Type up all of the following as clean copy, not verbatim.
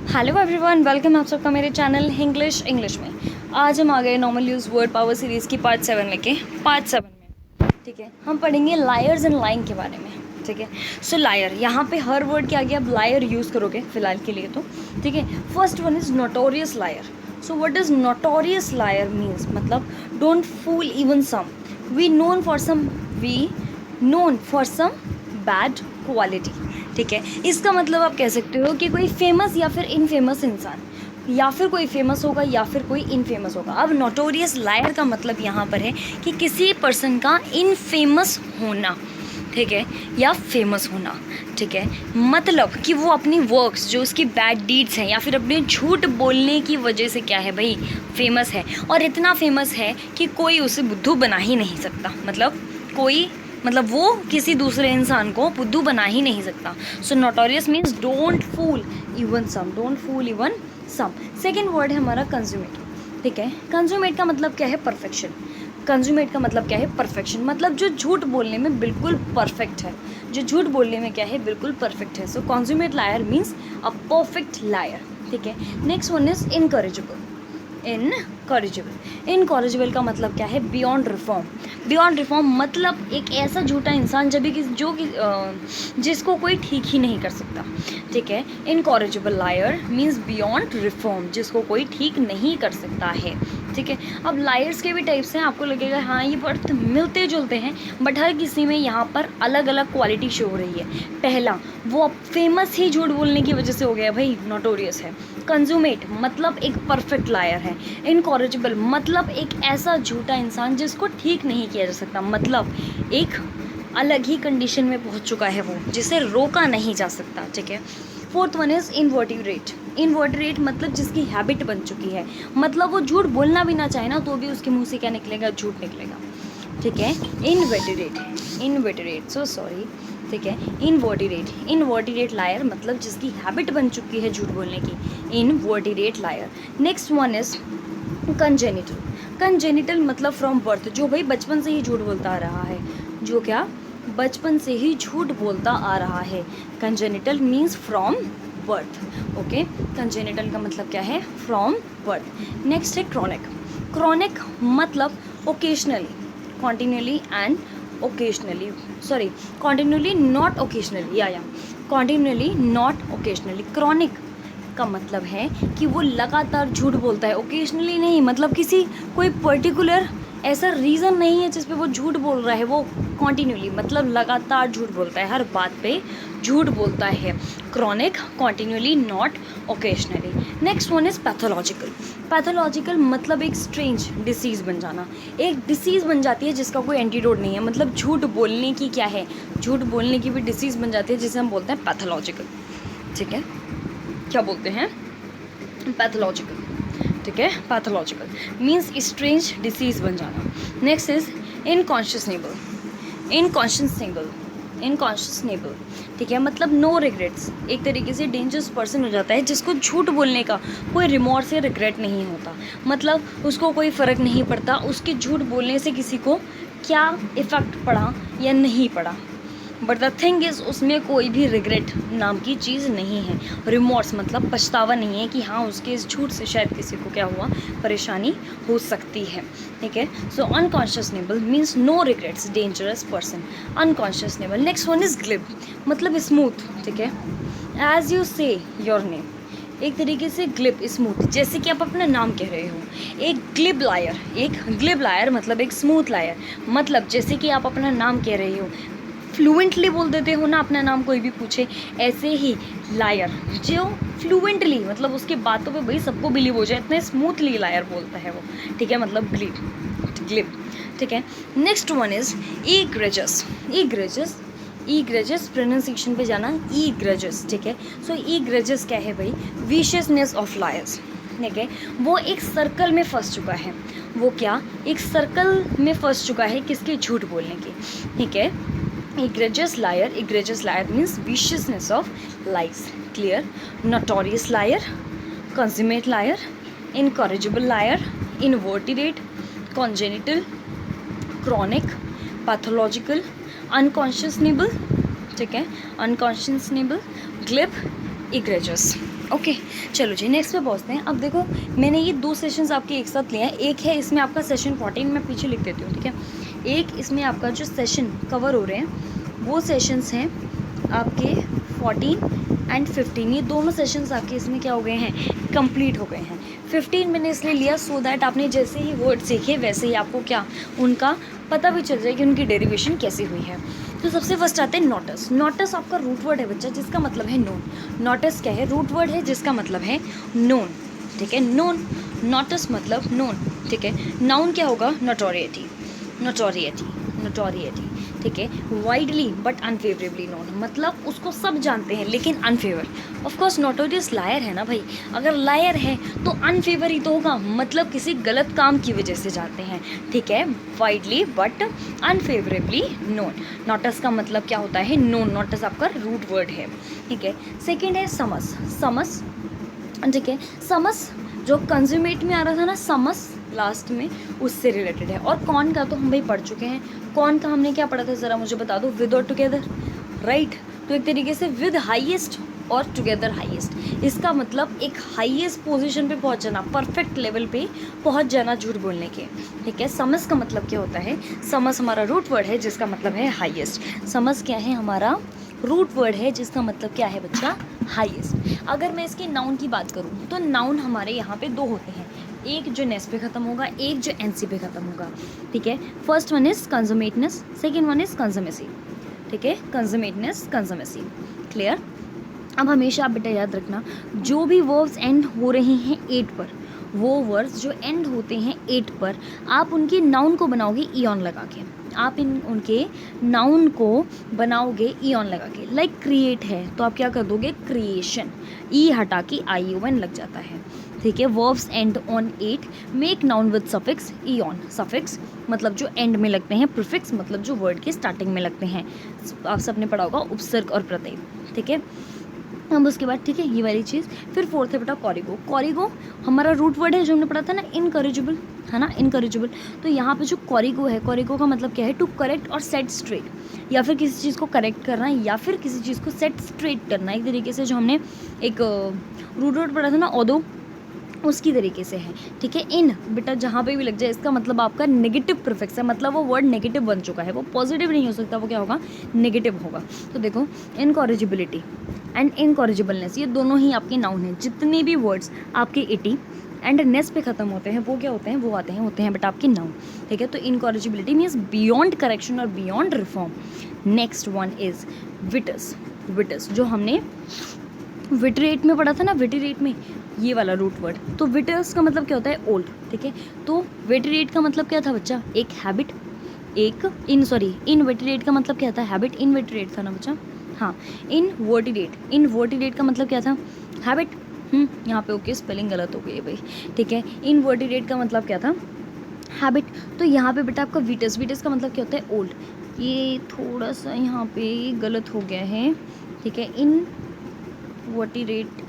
Hello everyone, welcome आप सबका मेरे चैनल इंग्लिश में। आज हम आ गए normal use word power series की पार्ट 7 लेके। पार्ट 7 में ठीक है हम पढ़ेंगे लायर्स एंड लाइंग के बारे में। ठीक है, सो लायर, यहाँ पे हर वर्ड के आगे आप लायर यूज़ करोगे फिलहाल के लिए तो। ठीक है, first one is notorious liar. So what is notorious liar means, मतलब don't fool even some, we known for some bad quality. ठीक है, इसका मतलब आप कह सकते हो कि कोई फेमस या फिर इनफेमस इंसान, या फिर कोई फेमस होगा या फिर कोई इनफेमस होगा। अब नोटोरियस लायर का मतलब यहाँ पर है कि किसी पर्सन का इनफेमस होना, ठीक है, या फेमस होना। ठीक है, मतलब कि वो अपनी वर्क्स, जो उसकी बैड डीड्स हैं या फिर अपने झूठ बोलने की वजह से क्या है भाई, फेमस है। और इतना फेमस है कि कोई उसे बुद्धू बना ही नहीं सकता। मतलब वो किसी दूसरे इंसान को बुद्धू बना ही नहीं सकता। So notorious means don't fool even some. Second word है हमारा कंज्यूमेट। ठीक है, कंज्यूमेट का मतलब क्या है, परफेक्शन। कंज्यूमेट का मतलब क्या है, परफेक्शन, मतलब जो झूठ बोलने में बिल्कुल परफेक्ट है, जो झूठ बोलने में क्या है, बिल्कुल परफेक्ट है। So consummate liar means a perfect liar. ठीक है, next one is incorrigible. Incorrigible का मतलब क्या है, बियॉन्ड रिफॉर्म मतलब एक ऐसा झूठा इंसान जिसको कोई ठीक ही नहीं कर सकता। ठीक है, incorrigible lawyer means beyond reform, जिसको कोई ठीक नहीं कर सकता है। ठीक है, अब लायर्स के भी टाइप्स हैं, आपको लगेगा हाँ ये बहुत मिलते जुलते हैं, बट हर किसी में यहाँ पर अलग अलग क्वालिटी शो हो रही है। पहला, वो फेमस ही झूठ बोलने की वजह से हो गया भाई, नोटोरियस है। कंज्यूमेट मतलब एक परफेक्ट लायर है। इनकॉरेजिबल मतलब एक ऐसा झूठा इंसान जिसको ठीक नहीं किया जा सकता, मतलब एक अलग ही कंडीशन में पहुंच चुका है वो, जिसे रोका नहीं जा सकता। ठीक है, फोर्थ वन इज इनवर्टिरेट मतलब जिसकी हैबिट बन चुकी है, मतलब वो झूठ बोलना भी ना चाहे ना तो भी उसके मुंह से क्या निकलेगा, झूठ निकलेगा। ठीक है, इनवर्टिरेट ठीक है, इनवर्टिरेट लायर मतलब जिसकी हैबिट बन चुकी है झूठ बोलने की, inveterate liar. Next one is congenital मतलब फ्रॉम बर्थ, जो भाई बचपन से ही झूठ बोलता आ रहा है, जो क्या बचपन से ही झूठ बोलता आ रहा है। Congenital means from birth. Okay, congenital का मतलब क्या है, फ्रॉम बर्थ। नेक्स्ट है क्रॉनिक मतलब occasionally, continuously and occasionally, continuously not occasionally. Chronic का मतलब है कि वो लगातार झूठ बोलता है, ओकेजनली नहीं, मतलब कोई पर्टिकुलर ऐसा रीज़न नहीं है जिस पे वो झूठ बोल रहा है, वो कॉन्टिन्यूली मतलब लगातार झूठ बोलता है, हर बात पे झूठ बोलता है। Chronic, continuously, not occasionally. Next one is pathological मतलब एक स्ट्रेंज डिसीज़ बन जाना, एक डिसीज़ बन जाती है जिसका कोई एंटीडोट नहीं है, मतलब झूठ बोलने की क्या है, झूठ बोलने की भी डिसीज़ बन जाती है जिसे हम बोलते हैं पैथोलॉजिकल। ठीक है, क्या बोलते हैं, पैथोलॉजिकल। ठीक है, पैथोलॉजिकल मीन्स स्ट्रेंज डिसीज़ बन जाना। Next is unconscionable. ठीक है, मतलब नो रिग्रेट्स, एक तरीके से डेंजरस पर्सन हो जाता है जिसको झूठ बोलने का कोई रिमोर्स या रिग्रेट नहीं होता, मतलब उसको कोई फ़र्क नहीं पड़ता उसके झूठ बोलने से किसी को क्या इफ़ेक्ट पड़ा या नहीं पड़ा, बट द थिंग इज़ उसमें कोई भी रिग्रेट नाम की चीज़ नहीं है। रिमोर्स मतलब पछतावा नहीं है कि हाँ उसके इस झूठ से शायद किसी को क्या हुआ, परेशानी हो सकती है। ठीक है, so unconscionable means no regrets, dangerous person, unconscionable. Next one is glib मतलब स्मूथ। ठीक है, as you say your name, एक तरीके से ग्लिब स्मूथ, जैसे कि आप अपना नाम कह रहे हो। एक ग्लिब लायर मतलब एक स्मूथ लायर, मतलब जैसे कि आप अपना नाम कह रहे हो, फ्लुएंटली बोल देते हो ना अपना नाम, कोई भी पूछे, ऐसे ही लायर जो फ्लुएंटली मतलब उसके बातों पे भाई सबको बिलीव हो जाए, इतने स्मूथली लायर बोलता है वो। ठीक है, मतलब ग्लिब। ठीक है, नेक्स्ट वन इज ईग्रेजस प्रोनाउंसिएशन पे जाना, ईग्रेजस। ठीक है, सो ईग्रेजस क्या है भाई, विशियसनेस ऑफ लायर्स। ठीक है, वो एक सर्कल में फंस चुका है, वो क्या एक सर्कल में फंस चुका है, किसके, झूठ बोलने की। ठीक है, egregious liar means viciousness of lies. Clear? Notorious liar, consummate liar, incorrigible liar, invertebrate, congenital, chronic, pathological, unconscionable. ठीक है, unconscionable, glib, egregious. ओके, चलो जी नेक्स्ट पे पहुँचते हैं। अब देखो मैंने ये 2 सेशंस आपके एक साथ लिए हैं। एक है इसमें आपका सेशन 14, मैं पीछे लिख देती हूँ, ठीक है। एक इसमें आपका जो सेशन कवर हो रहे हैं वो सेशंस हैं आपके 14 एंड 15। ये दोनों सेशंस आपके इसमें क्या हो गए हैं, कंप्लीट हो गए हैं। 15 मैंने इसलिए लिया सो दैट आपने जैसे ही वर्ड सीखे वैसे ही आपको क्या उनका पता भी चल जाए कि उनकी डेरिवेशन कैसी हुई है। तो सबसे फर्स्ट आते हैं नोटिस। नोटिस आपका रूट वर्ड है बच्चा, जिसका मतलब है नोन। नोटिस क्या है, रूट वर्ड है जिसका मतलब है नोन, ठीक है। नोन, नोटिस मतलब नोन, ठीक है। नाउन क्या होगा, नोटोरिएटी, नोटोरिएटी, नोटोरिएटी, ठीक है। वाइडली बट अनफेवरेबली नोन, मतलब उसको सब जानते हैं लेकिन अनफेवर। ऑफकोर्स नोटोरियस लायर है ना भाई, अगर लायर है तो अनफेवर ही तो होगा, मतलब किसी गलत काम की वजह से जानते हैं, ठीक है। Widely but unfavourably known. Notice का मतलब क्या होता है, नोन। नोटिस आपका रूट वर्ड है, ठीक है। सेकेंड है समस। समस, ठीक है। समस जो कंज्यूमेट में आ रहा था ना, समस लास्ट में, उससे रिलेटेड है। और कौन का तो हम भाई पढ़ चुके हैं। कौन का हमने क्या पढ़ा था, ज़रा मुझे बता दो। विद और टुगेदर, राइट। तो एक तरीके से विद हाईएस्ट और टुगेदर हाईएस्ट, इसका मतलब एक हाईएस्ट पोजीशन पे पहुंच जाना, परफेक्ट लेवल पे पहुंच जाना झूठ बोलने के, ठीक है। समस का मतलब क्या होता है, समस हमारा रूट वर्ड है जिसका मतलब है हाईएस्ट। समस क्या है, हमारा रूट वर्ड है जिसका मतलब क्या है बच्चा, हाईएस्ट। अगर मैं इसकी नाउन की बात करूँ तो नाउन हमारे यहाँ पे 2 होते हैं, एक जो नेस पे ख़त्म होगा, एक जो एनसी पे ख़त्म होगा, ठीक है। First one is consummateness, second one is consummacy, ठीक है। Consummateness, consummacy, clear. अब हमेशा आप बेटा याद रखना, जो भी वर्ब्स एंड हो रहे हैं 8 पर, वो वर्ड्स जो एंड होते हैं 8 पर, आप उनके नाउन को बनाओगे ईऑन लगा के। आप उनके नाउन को बनाओगे ईऑन लगा के। लाइक क्रिएट है तो आप क्या कर दोगे, क्रिएशन, ई हटा के ION लग जाता है, ठीक है। Verbs and on 8, make noun with suffix Eon. Suffix मतलब जो एंड में लगते हैं, प्रीफिक्स मतलब जो वर्ड के स्टार्टिंग में लगते हैं। आप सबने पढ़ा होगा उपसर्ग और प्रत्यय, ठीक है। अब उसके बाद, ठीक है, ये वाली चीज़। फिर फोर्थ है बेटा कॉरिगो। कॉरिगो हमारा रूट वर्ड है जो हमने पढ़ा था ना, इनकरेजिबल, है ना, इनकरेजिबल। तो यहाँ पे जो कॉरिगो है, कॉरिगो का मतलब क्या है, टू करेक्ट और सेट स्ट्रेट, या फिर किसी चीज़ को करेक्ट करना है या फिर किसी चीज़ को सेट स्ट्रेट करना। एक तरीके से जो हमने एक रूट वर्ड पढ़ा था ना, ओदो, उसकी तरीके से है, ठीक है। इन बेटा जहाँ पे भी लग जाए, इसका मतलब आपका नेगेटिव प्रीफिक्स है, मतलब वो वर्ड नेगेटिव बन चुका है, वो पॉजिटिव नहीं हो सकता, वो क्या होगा, नेगेटिव होगा। तो देखो इनकॉरिजिबिलिटी एंड इनकॉरिजिबलनेस, ये दोनों ही आपके नाउन हैं। जितने भी वर्ड्स आपके इटी एंड नेस पे ख़त्म होते हैं वो क्या होते हैं, वो होते हैं बेटा आपके नाउन, ठीक है। तो इनकॉरिजिबिलिटी मीन्स बियॉन्ड करेक्शन और beyond reform. Next one is vetus. Vetus जो हमने विटरेट में पढ़ा था ना, विटरेट में ये वाला रूट वर्ड। तो विटर्स का मतलब क्या होता है, ओल्ड, ठीक है। तो वेटरेट का मतलब क्या था बच्चा, एक हैबिट, एक इनवेटरेट का मतलब क्या था, हैबिट। इनवेटरेट था ना बच्चा, हाँ। इनवर्टिडेट, इनवर्टिडेट का मतलब क्या था, हैबिट। यहाँ पे ओके, स्पेलिंग गलत हो गई है भाई, ठीक है। इनवर्टिडेट का मतलब क्या था, हैबिट। तो यहाँ पे बेटा आपका विटस, विटस का मतलब क्या होता है, ओल्ड। ये थोड़ा सा यहाँ पे गलत हो गया है, ठीक है।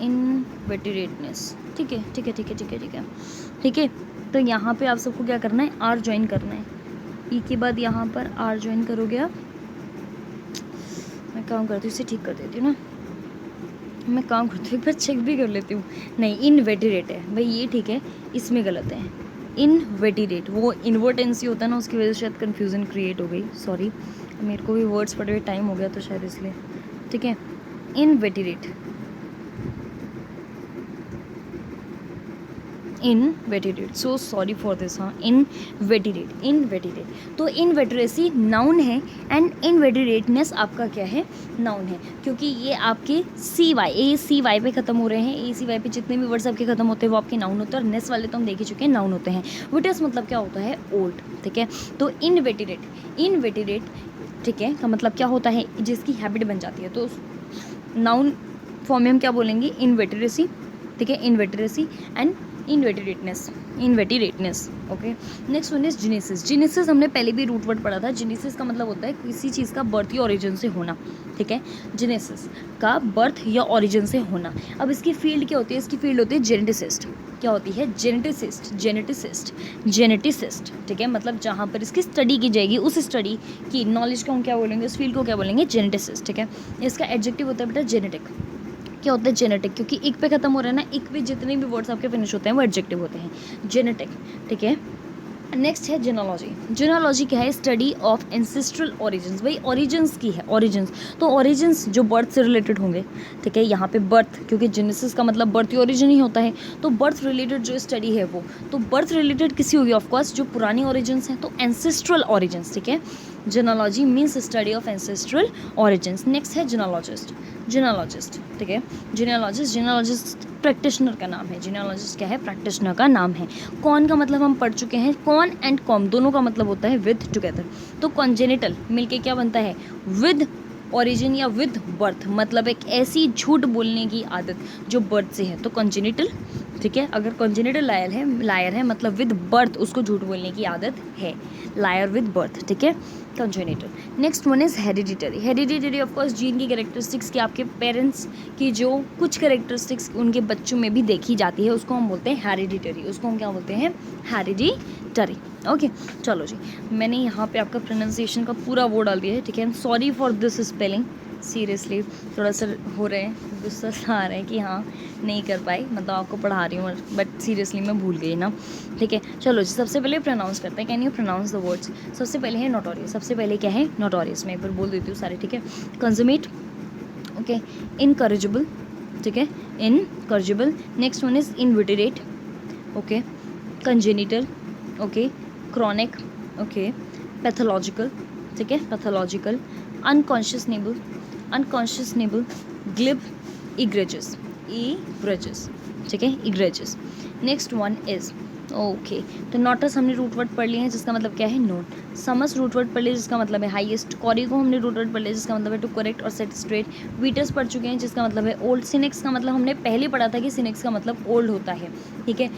इनवेटिरेटनेस, ठीक है, ठीक है, ठीक है, ठीक है, ठीक है, ठीक है। तो यहाँ पे आप सबको क्या करना है, आर ज्वाइन करना है। ई के बाद यहाँ पर आर ज्वाइन करोगे आप। मैं काम करती हूँ, इसे ठीक कर देती हूँ ना, मैं काम करती हूँ, एक बार चेक भी कर लेती हूँ। नहीं, इनवेटिरेट है भाई, ये ठीक है, इसमें गलत है। इनवेटिरेट, वो इन्वर्टेंसी होता है ना, उसकी वजह से शायद कन्फ्यूज़न क्रिएट हो गई, सॉरी। मेरे को भी वर्ड्स पढ़े हुए टाइम हो गया तो शायद इसलिए, ठीक है। इनवेटिरेट, इनवेटिरेट, सो सॉरी फॉर दिस, हाँ। इनवेटिरेट, इनवेटिरेट। तो इनवेटरेसी नाउन है एंड इनवेटिरेटनेस आपका क्या है, नाउन है, क्योंकि ये आपके CY पे ख़त्म हो रहे हैं। ACY पे जितने भी वर्ड्स आपके ख़त्म होते हैं वो आपके नाउन होते हैं, और नेस वाले तो हम देख ही चुके हैं, नाउन होते हैं। विटस मतलब क्या होता है, ओल्ड, ठीक है। तो इनवेटिरेट, इनवेटिरेट, ठीक है, का मतलब क्या होता है, जिसकी हैबिट बन जाती है। तो नाउन फॉर्म में हम क्या बोलेंगे, इनवेटरेसी, ठीक है, inveteracy and inveterateness, inveterateness, okay. Next one is genesis. Genesis हमने पहले भी रूट वर्ड पढ़ा था। जेनेसिस का मतलब होता है किसी चीज़ का बर्थ या ओरिजिन से होना, ठीक है। जेनेसिस का बर्थ या ओरिजिन से होना। अब इसकी फील्ड क्या होती है, इसकी फील्ड होती है जेनेटिसिस्ट। क्या होती है, जेनेटिसिस्ट, जेनेटिसिस्ट, जेनेटिसिस्ट, ठीक है। मतलब जहाँ पर इसकी स्टडी की जाएगी, उस स्टडी की नॉलेज को हम क्या बोलेंगे, उस फील्ड को क्या बोलेंगे, जेनेटिसिस्ट, ठीक है। इसका एडजेक्टिव होता है बेटा जेनेटिक, क्या होता है जेनेटिक, क्योंकि इक पे खत्म हो रहा है ना, इक पे जितने भी वर्ड्स आपके फिनिश होते हैं वो एडजेक्टिव होते हैं, जेनेटिक, ठीक है। नेक्स्ट है जिनोलॉजी। जिनोलॉजी क्या है? स्टडी ऑफ एंसेस्ट्रल ओरिजिन्स, भाई ओरिजिन्स की है, ओरिजिन्स। तो ओरिजिन्स जो बर्थ से रिलेटेड होंगे, ठीक है। यहाँ पे बर्थ, क्योंकि जेनेसिस का मतलब बर्थ ही ओरिजिन ही होता है, तो बर्थ रिलेटेड जो स्टडी है वो, तो बर्थ रिलेटेड किसी होगी ऑफकोर्स जो पुरानी ओरिजिन्स हैं, तो एंसेस्ट्रल ओरिजिन्स, ठीक है। Genealogy means study of ancestral origins. Next है जिनोलॉजिस्ट। जिनोलॉजिस्ट, ठीक है। जिनोलॉजिस्ट, जिनोलॉजिस्ट प्रैक्टिशनर का नाम है। जिनोलॉजिस्ट क्या है? प्रैक्टिशनर का नाम है। कौन का मतलब हम पढ़ चुके हैं, कौन एंड कॉम दोनों का मतलब होता है विद टुगेदर। तो कॉन्जेनिटल मिलके क्या बनता है? विद ओरिजिन या विद बर्थ, मतलब एक ऐसी झूठ बोलने की आदत जो बर्थ से है, तो कॉन्जेनिटल, ठीक है। अगर कॉन्जेनिटल लायर है मतलब विद बर्थ उसको झूठ बोलने की आदत है, लायर विद बर्थ, ठीक है, congenital. Next one is hereditary. Hereditary of course gene की कैरेक्टरिस्टिक्स की, आपके पेरेंट्स की जो कुछ कैरेक्टरिस्टिक्स उनके बच्चों में भी देखी जाती है, उसको हम बोलते हैं हेरिडिटरी, उसको हम क्या बोलते हैं? हेरिडिटरी। ओके, चलो जी, मैंने यहाँ पे आपका प्रोनाउंसिएशन का पूरा वो डाल दिया है, ठीक है। Sorry for this spelling, seriously थोड़ा सा हो रहे हैं, गुस्सा सा आ रहा है कि हाँ नहीं कर पाई, मतलब आपको पढ़ा रही हूँ बट सीरियसली मैं भूल गई ना, ठीक है। चलो जी, सबसे पहले प्रोनाउंस करते हैं। Can you pronounce the words? सबसे पहले है नोटोरियस। सबसे पहले क्या है? नोटोरियस। मैं एक बार बोल देती हूँ सारे, ठीक है। Consummate, okay. इनकरेजिबल, ठीक है, incorrigible. Next one is inveterate, okay. Congenital, okay. Chronic, okay. Pathological, ठीक है, पैथोलॉजिकल। अनकॉन्शियसनेबल, अनकॉन्शियसनेबल। ग्लिब, इग्रेजस, इग्रेजस, ठीक है, इग्रेजस। नेक्स्ट वन इज, ओके, तो नोटस हमने रूट वर्ड पढ़ लिए हैं जिसका मतलब क्या है? नोट। समस रूट वर्ड पढ़ लिया जिसका मतलब है हाईएस्ट। कॉरिगो हमने रूट वर्ड पढ़ लिया जिसका मतलब है टू करेक्ट और सेट स्ट्रेट। वीटस पढ़ चुके हैं जिसका मतलब है ओल्ड। सिनेक्स का मतलब हमने पहले पढ़ा था कि सिनेक्स का मतलब ओल्ड होता है, ठीक है।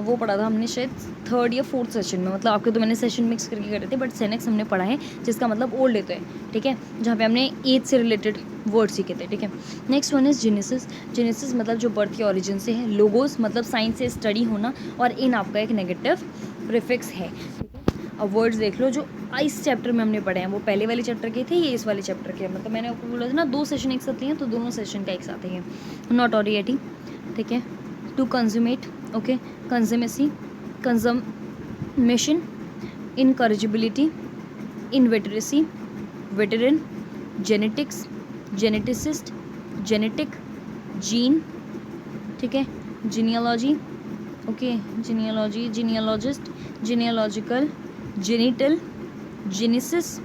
वो पढ़ा था हमने शायद 3rd या 4th सेशन में, मतलब आपके तो मैंने सेशन मिक्स करके करे थे, बट सिनेक्स हमने पढ़ा है जिसका मतलब ओल्ड होता है, ठीक है, जहाँ पे हमने एज से रिलेटेड वर्ड सीखे थे, ठीक है। Next one is genesis. Genesis मतलब जो बर्थ के ओरिजिन से है। लोगोस मतलब साइंस से स्टडी होना, और इन आपका एक नेगेटिव प्रीफिक्स है, ठीक है। अब वर्ड्स देख लो जो इस चैप्टर में हमने पढ़े हैं, वो पहले वाले चैप्टर के थे, ये इस वाले चैप्टर के, मतलब मैंने आपको बोला था ना 2 सेशन एक साथ हैं, तो दोनों सेशन का एक साथ है। नोटोरिएटी, ठीक है। To consummate, okay. Consummacy, consummation. Incorrigibility, inveteracy, veteran. Genetics, geneticist, genetic, gene, ठीक है। Genealogy, okay, genealogy, genealogist, genealogical, genital, genesis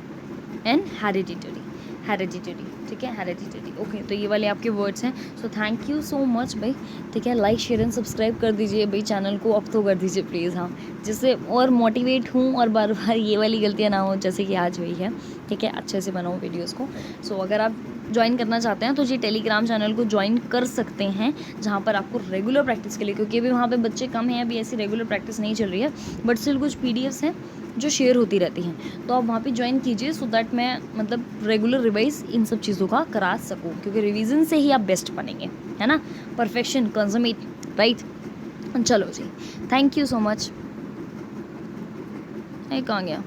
and hereditary, hereditary, ठीक है, हेरिडिटरी। ओके, तो ये वाले आपके वर्ड्स हैं। So thank you so much भाई, ठीक है। लाइक शेयर एंड सब्सक्राइब कर दीजिए भाई चैनल को, अब तो कर दीजिए प्लीज़, हाँ, जिससे और मोटिवेट हूँ और बार बार ये वाली गलतियाँ ना हो जैसे कि आज हुई है, ठीक है, अच्छे से बनाऊँ वीडियोज़ को। सो अगर आप ज्वाइन करना चाहते हैं तो जी टेलीग्राम चैनल को ज्वाइन कर सकते हैं, जहाँ पर आपको रेगुलर प्रैक्टिस के लिए, क्योंकि अभी वहाँ पे बच्चे कम हैं, अभी ऐसी रेगुलर प्रैक्टिस नहीं चल रही है, बट स्टिल कुछ PDFs हैं जो शेयर होती रहती हैं, तो आप वहाँ पे ज्वाइन कीजिए, सो दैट मैं मतलब रेगुलर रिवाइज इन सब चीज़ों का करा सकूँ, क्योंकि रिवीजन से ही आप बेस्ट बनेंगे, है ना। Perfection, consummate, right. चलो जी, थैंक यू सो मच। कहाँ गया?